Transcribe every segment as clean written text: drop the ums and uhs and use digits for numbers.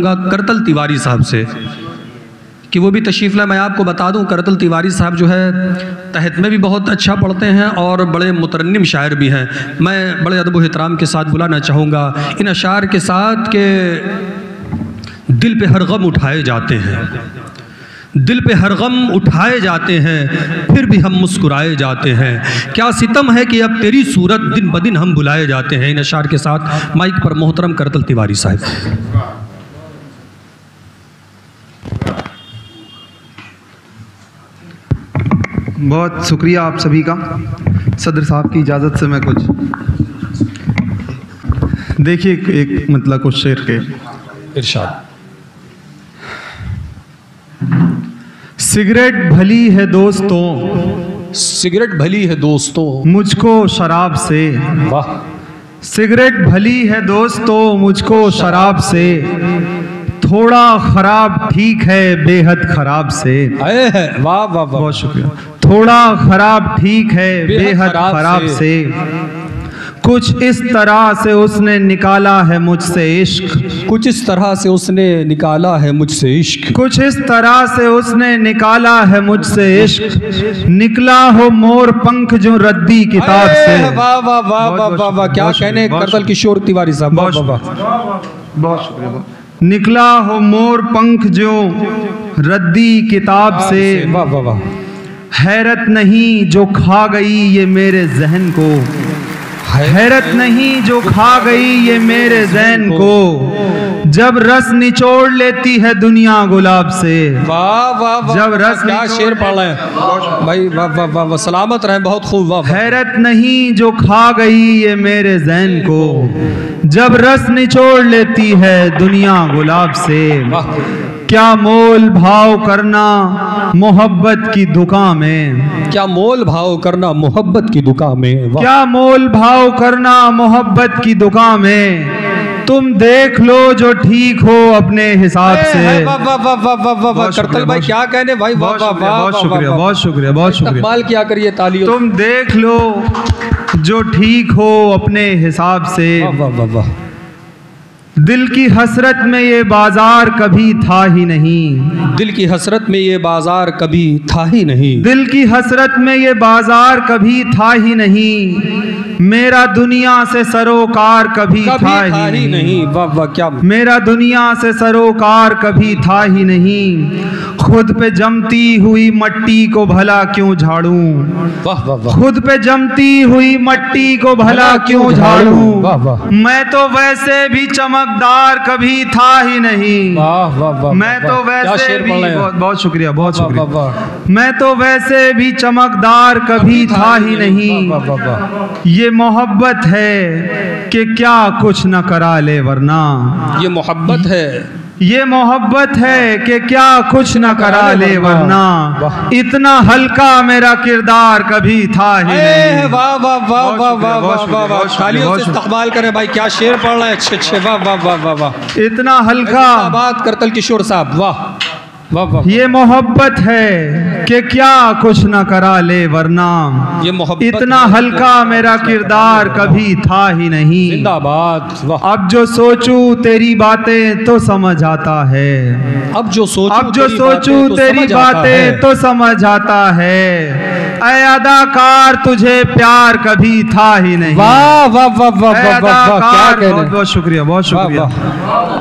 करतल तिवारी साहब से कि वो भी तशरीफ़ लाए। मैं आपको बता दूं, करतल तिवारी साहब जो है तहत में भी बहुत अच्छा पढ़ते हैं और बड़े मुतरन्निम शायर भी हैं। मैं बड़े अदब व एहतराम के साथ बुलाना चाहूँगा इन अशार के साथ के दिल पे हर गम उठाए जाते हैं, दिल पे हर गम उठाए जाते हैं, फिर भी हम मुस्कुराए जाते हैं। क्या सितम है कि अब तेरी सूरत दिन ब दिन हम बुलाए जाते हैं। इन अशार के साथ माइक पर मोहतरम करतल तिवारी साहब। बहुत शुक्रिया आप सभी का। सदर साहब की इजाज़त से मैं कुछ देखिए एक मतलब कुछ शेर के इरशाद। सिगरेट भली है दोस्तों, सिगरेट भली है दोस्तों मुझको शराब से। वाह। सिगरेट भली है दोस्तों मुझको शराब से, थोड़ा खराब ठीक है बेहद खराब से। वाह वाह वाह, बहुत शुक्रिया। थोड़ा खराब ठीक है बेहद खराब से, कुछ इस तरह से उसने निकाला है मुझसे इश्क, कुछ इस तरह से उसने निकाला है मुझसे इश्क, कुछ इस तरह से उसने निकाला है मुझसे इश्क, निकला हो मोर पंख जो रद्दी किताब से। वाह वाह वाह वाह वाह वाह, क्या कहने करतल किशोर तिवारी साहब। बहुत शुक्रिया। निकला हो मोर पंख जो रद्दी किताब से, वाह वाह वाह। हैरत नहीं जो खा गई ये मेरे जहन को, हैरत नहीं जो खा गई ये मेरे ज़हन को, जब रस निचोड़ लेती है दुनिया गुलाब से। वाह वाह वाह, जब रस क्या शेर पढ़ रहे हैं भाई। वाह वाह वाह, सलामत रहे, बहुत खूब। वाह। हैरत नहीं जो खा गई ये मेरे ज़हन को, जब रस निचोड़ लेती है दुनिया गुलाब से। क्या मोल भाव करना मोहब्बत की दुकान में, क्या मोल भाव करना मोहब्बत की दुकान में, क्या मोल भाव करना मोहब्बत की दुकान में, तुम देख लो जो ठीक हो अपने हिसाब से। वाह वाह वाह वाह वाह वाह, करतल भाई क्या कहने भाई। वाह वाह वाह, बहुत शुक्रिया बहुत शुक्रिया बहुत शुक्रिया। इस्तेमाल किया करिए तालियों। तुम देख लो जो ठीक हो अपने हिसाब से। वाह वाह वाह। दिल की हसरत में ये बाजार कभी था ही नहीं, दिल की हसरत में ये बाजार कभी था ही नहीं, दिल की हसरत में ये बाजार कभी था ही नहीं, मेरा दुनिया से सरोकार कभी था ही नहीं। वाह वाह, क्या मेरा दुनिया से सरोकार कभी था ही नहीं, खुद पे जमती हुई मट्टी को भला क्यों झाड़ूं। वाह वाह वाह। खुद पे जमती हुई मट्टी को भला क्यों झाड़ूं। वाह वाह। मैं तो वैसे भी चमकदार कभी था ही नहीं। वाह वाह वाह। मैं तो वैसे भी बहुत शुक्रिया बहुत शुक्रिया। वाह वाह। मैं तो वैसे भी चमकदार कभी था ही नहीं। वाह वाह वाह। ये मोहब्बत है कि क्या कुछ न करा ले वरना, ये मोहब्बत है, ये मोहब्बत है कि क्या कुछ न करा ले वरना, इतना हल्का मेरा किरदार कभी था ही नहीं। वाह वाह वाह वाह वाह वाह वाह, तालियों से इस्तकबाल करें भाई, क्या शेर पढ़ रहे हैं। अच्छे अच्छे, वाह वाह वाह वाह वाह। इतना हल्का बात करतल किशोर साहब। वाह वाह वाह। ये मोहब्बत है कि क्या कुछ न करा ले वरना, ये मोहब्बत इतना हल्का मेरा किरदार कभी था ही नहीं। जिंदाबाद। वाह। अब जो सोचूं तेरी बातें तो समझ आता है, अब जो सोचूं तेरी बातें तो समझ आता है, ऐ अदाकार तुझे प्यार कभी था ही नहीं। वाह वाह वाह वाह वाह वाह, क्या कहने। बहुत बहुत शुक्रिया बहुत शुक्रिया।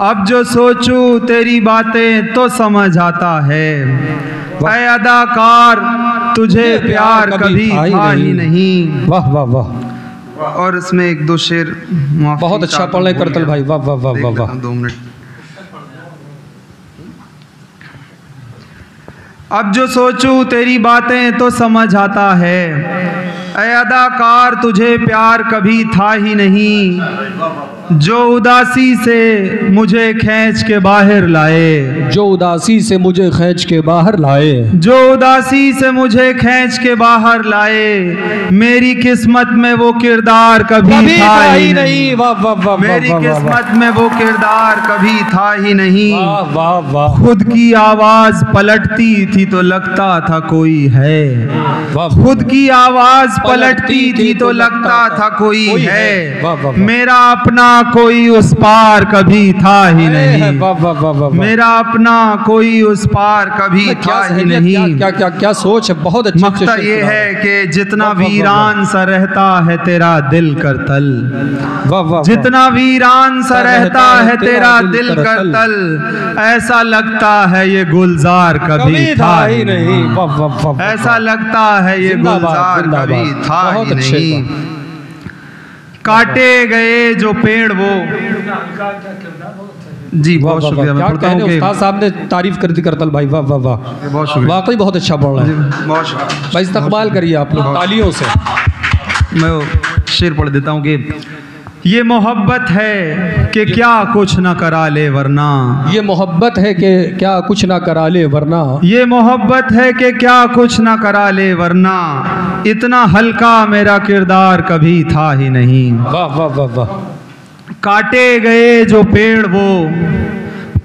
अब जो सोचूं तेरी बातें तो समझ आता है, ऐ अदाकार तुझे प्यार कभी था ही नहीं। वाह वाह वाह। और इसमें एक दो शेर बहुत अच्छा पढ़ रहे करतल भाई। वाह वाह वाह वाह वाह। 2 मिनट। अब जो सोचूं तेरी बातें तो समझ आता है, ऐ अदाकार तुझे प्यार कभी था ही नहीं, जो उदासी से मुझे खींच के बाहर लाए, जो उदासी से मुझे खींच के बाहर लाए, जो उदासी से मुझे खींच के बाहर लाए, मेरी किस्मत में वो किरदार कभी था ही नहीं। वाह वाह वाह। मेरी किस्मत में वो किरदार कभी था ही नहीं। वाह वाह वाह। खुद की आवाज पलटती थी तो लगता था कोई है, खुद की आवाज पलटती थी तो लगता था कोई है, मेरा अपना कोई उस पार कभी था ही नहीं, वाह वाह वाह वाह। मेरा अपना कोई उस पार कभी था ही नहीं। क्या क्या क्या सोच है, बहुत अच्छी मकता ये है कि जितना वीरान सा रहता है तेरा दिल करतल, वाह वाह, जितना वीरान सा रहता है तेरा दिल करतल, ऐसा लगता है ये गुलजार कभी था ही नहीं। वाह वाह वाह, ऐसा लगता है ये गुलजार कभी था ही नहीं। काटे गए जो पेड़ वो, जी बहुत शुक्रिया। मैं पढ़ता हूँ कि उस्ताद साहब ने तारीफ कर दी करतल भाई, वाह वाह वाह, बहुत शुक्रिया, वाकई बहुत अच्छा पढ़ रहा है, बहुत शुक्रिया भाई। इस्तकबाल करिए आप लोग तालियों से। मैं वो शेर पढ़ देता हूँ कि ये मोहब्बत है कि क्या कुछ ना करा ले वरना, ये मोहब्बत है कि क्या कुछ ना करा ले वरना, ये मोहब्बत है कि क्या कुछ ना करा ले वरना, इतना हल्का मेरा किरदार कभी था ही नहीं। वाह वाह वाह वाह। काटे गए जो पेड़ वो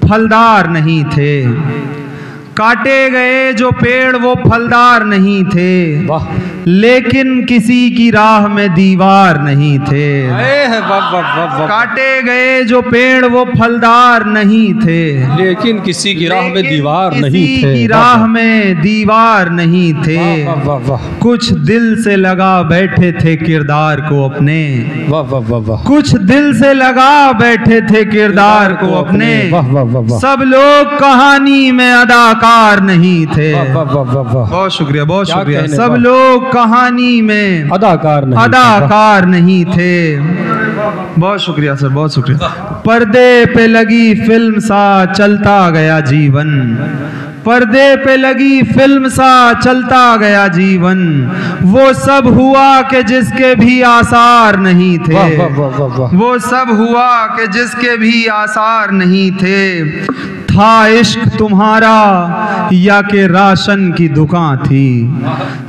फलदार नहीं थे, काटे गए जो पेड़ वो फलदार नहीं थे, वाह। लेकिन किसी की राह में दीवार नहीं थे। वाह वाह वाह वाह। काटे गए जो पेड़ वो फलदार नहीं थे, लेकिन किसी की राह में दीवार नहीं थे, किसी की राह में दीवार नहीं थे। वाह वाह वाह। कुछ दिल से लगा बैठे थे किरदार को अपने, वाह वाह वाह वाह। कुछ दिल से लगा बैठे थे किरदार को अपने, वाह वाह वाह वाह। सब लोग कहानी में अदाकार नहीं थे। वाह वाह वाह वाह वाह। बहुत शुक्रिया, बहुत क्या शुक्रिया। कहने, सब वाह। लोग कहानी में अदाकार नहीं थे। बहुत शुक्रिया सर, बहुत शुक्रिया। पर्दे पे लगी फिल्म सा चलता गया जीवन, पर्दे पे लगी फिल्म सा चलता गया जीवन, वो सब हुआ कि जिसके भी आसार नहीं थे। वाह वाह वाह वाह वाह। वो सब हुआ कि जिसके भी आसार नहीं थे। था इश्क तुम्हारा या कि राशन की दुकान थी,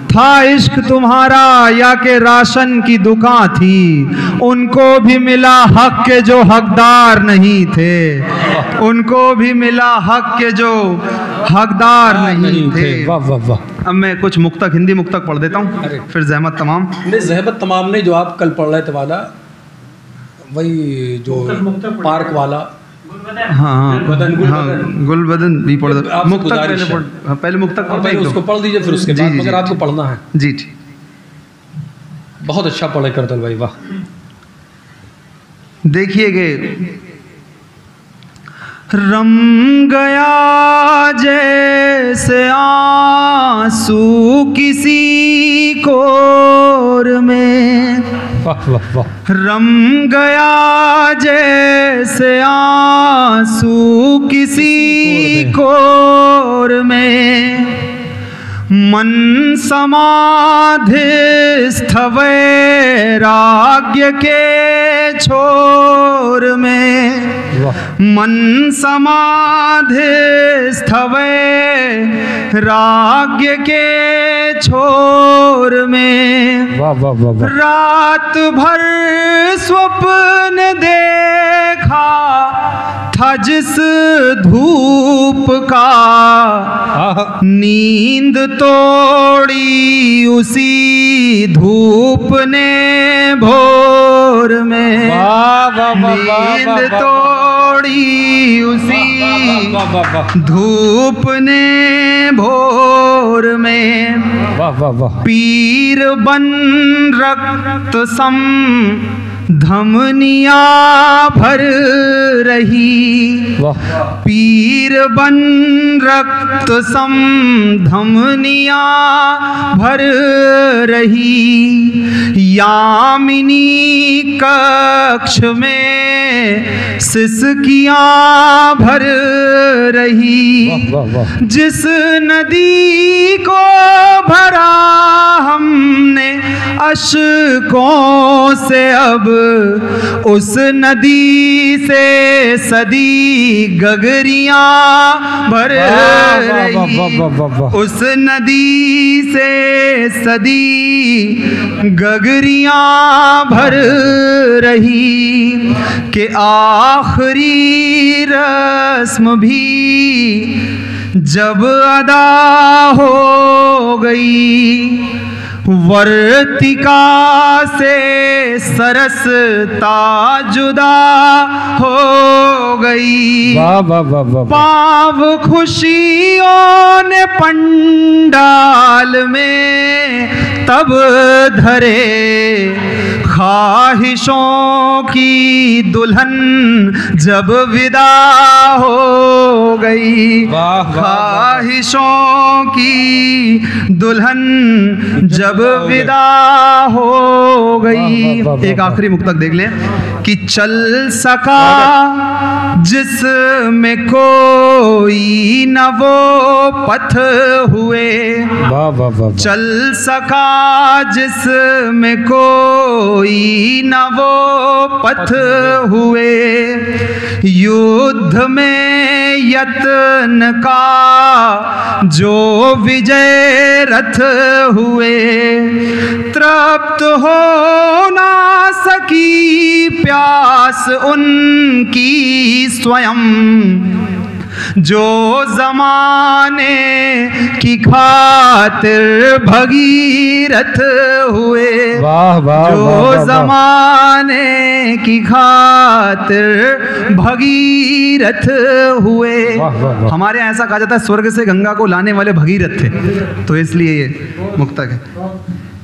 था इश्क तुम्हारा या कि राशन की दुकान थी, उनको भी मिला हक के जो हकदार नहीं थे, उनको भी मिला हक के जो हकदार नहीं थे। वाह वाह वाह। अब मैं कुछ मुक्तक, हिंदी मुक्तक पढ़ देता हूँ, फिर जहमत तमाम। नहीं जहमत तमाम नहीं, जो आप कल पढ़ रहे थे वाला, वही जो पार्क वाला। हाँ गुलबदन भी पढ़ दो। मुक्तक पहले मुक्तक पहले उसको पढ़ दीजिए, फिर उसके बाद मगर आपको पढ़ना है। जी ठीक। बहुत अच्छा पढ़े करतल भाई, वाह। देखिएगे, रम गया जैसे आंसू किसी कोर में, वाह वाह वाह। रम गया जैसे आंसू किसी कोर में, मन समाधिस्थ वैराग्य के छोर में, मन समाधिस्थ वैराग्य के छोर में, वाह वाह वाह वाह। रात भर स्वप्न देखा था जिस धूप का, नींद तोड़ी उसी धूप ने भोर में, नींद तोड़ी उसी धूप ने भोर में, वाह वाह वाह। पीर बन रक्त सम धमनिया भर रही, पीर बन रक्त सम धमनिया भर रही, यामिनी कक्ष में सिसकियां भर रही, जिस नदी को भरा हमने अश्कों से, अब उस नदी से सदी गगरियां भर रही, उस नदी से सदी गगरियां भर रही, कि आखिरी रस्म भी जब अदा हो गई, वर्तिका से सरसता जुदा हो गई। वाह वाह वाह वाह। पाव खुशियों ने पंडाल में तब धरे, ख्वाहिशों की दुल्हन जब विदा हो गई। ख्वाहिशों की दुल्हन जब विदा हो गई। एक आखिरी मुक्तक देख लें कि चल सका जिसमें कोई न वो पथ हुए। चल सका जिसमें कोई न वो पथ हुए। युद्ध में यत्न का जो विजय रथ हुए। तृप्त हो ना सकी प्यास उनकी स्वयं, जो जमाने की खातिर भगीरथ हुए। वाह वाह। जो जमाने की खातिर भगीरथ हुए। हमारे यहाँ ऐसा कहा जाता है स्वर्ग से गंगा को लाने वाले भगीरथ थे, तो इसलिए ये मुक्तक है।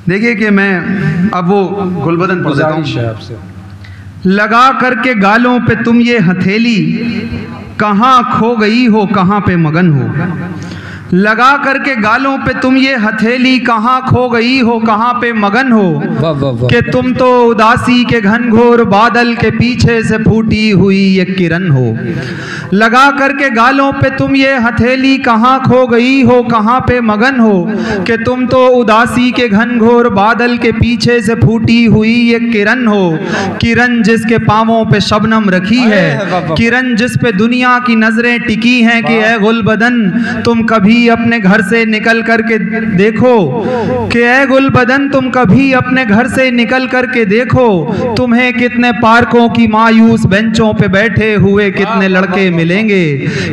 देखिए कि मैं अब वो गुलबदन पढ़ देता हूँ। लगा करके गालों पे तुम ये हथेली, कहाँ खो गई हो कहाँ पे मगन हो। लगा करके गालों पे तुम ये हथेली, कहाँ खो गई हो कहाँ पे मगन हो। कि तुम तो उदासी के घनघोर बादल के पीछे से फूटी हुई एक किरण हो। लगा करके गालों पे तुम ये हथेली, कहाँ खो गई हो कहाँ पे मगन हो। कि तुम तो उदासी के घनघोर बादल के पीछे से फूटी हुई एक किरण हो। किरण जिसके पांवों पे शबनम रखी है, किरण जिस पे दुनिया की नजरें टिकी हैं कि ऐ गुलबदन तुम कभी अपने घर से निकल करके देखो। कि ऐ गुलबदन तुम कभी अपने घर से निकल करके देखो। तुम्हें कितने पार्कों की मायूस बेंचों पे बैठे हुए कितने लड़के मिलेंगे।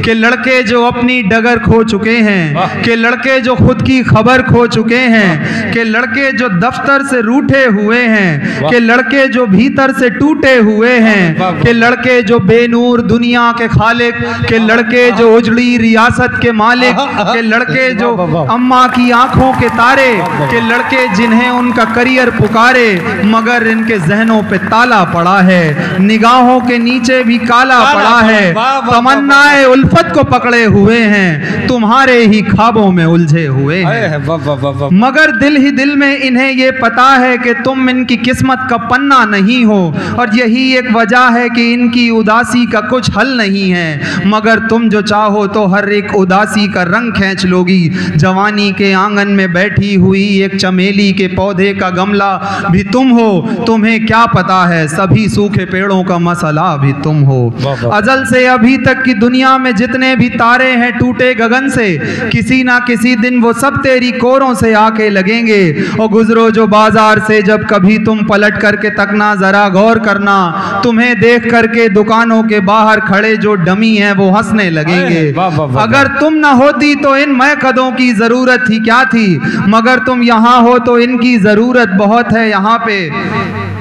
कि लड़के जो अपनी डगर खो चुके हैं, कि लड़के जो खुद की खबर खो चुके हैं, कि लड़के जो दफ्तर से रूठे हुए हैं, कि लड़के जो भीतर से टूटे हुए हैं, कि लड़के जो बेनूर दुनिया के खालिक, के लड़के जो उजड़ी रियासत के मालिक, के लड़के जो अम्मा की आंखों के तारे, के लड़के जिन्हें उनका करियर पुकारे, मगर इनके जहनों पे ताला पड़ा है, निगाहों के नीचे भी काला पड़ा है। तमन्नाए उल्फत को पकड़े हुए हैं, तुम्हारे ही ख्वाबों में उलझे हुए हैं। मगर दिल ही दिल में इन्हें ये पता है कि तुम इनकी किस्मत का पन्ना नहीं हो, और यही एक वजह है कि इनकी उदासी का कुछ हल नहीं है। मगर तुम जो चाहो तो हर एक उदासी का रंग खींच लोगी। जवानी के आंगन में बैठी हुई एक चमेली के पौधे का गमला भी तुम हो। तुम्हें क्या पता है सभी सूखे पेड़ों का मसला भी तुम हो। अजल से अभी तक की दुनिया में जितने भी तारे हैं टूटे गगन से, किसी ना किसी दिन वो सब तेरी कोरों से आके लगेंगे। और गुजरो जो बाजार से जब कभी तुम पलट करके तकना, जरा गौर करना, तुम्हें देख करके दुकानों के बाहर खड़े जो डमी हैं वो हंसने लगेंगे। अगर तुम ना होती तो इन महकदों की जरूरत ही क्या थी, मगर तुम यहाँ हो तो इनकी जरूरत बहुत है यहाँ पे।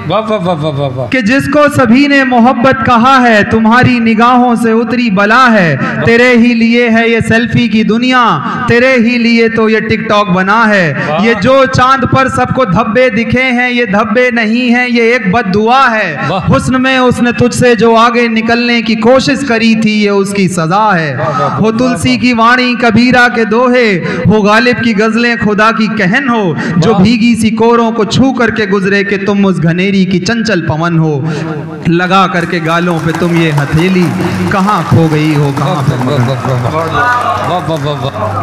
कि जिसको सभी ने मोहब्बत कहा है, तुम्हारी निगाहों से उतरी बला है। तेरे ही लिए है ये सेल्फी की दुनिया, तेरे ही लिए तो ये टिकटॉक बना है। ये जो चांद पर सबको धब्बे दिखे हैं, ये धब्बे नहीं हैं, ये एक बद्दुआ है। हुस्न में उसने तुझसे जो आगे निकलने की कोशिश करी थी, ये उसकी सजा है। हो तुलसी की वाणी कबीरा के दोहे, हो गालिब की गजलें खुदा की कहन हो, जो भीगी सी कोरों को छू करके गुजरे कि तुम उस घनेरी की चंचल पवन हो। लगा करके गालों पे तुम ये हथेली, कहाँ खो गई हो कहाँ पे।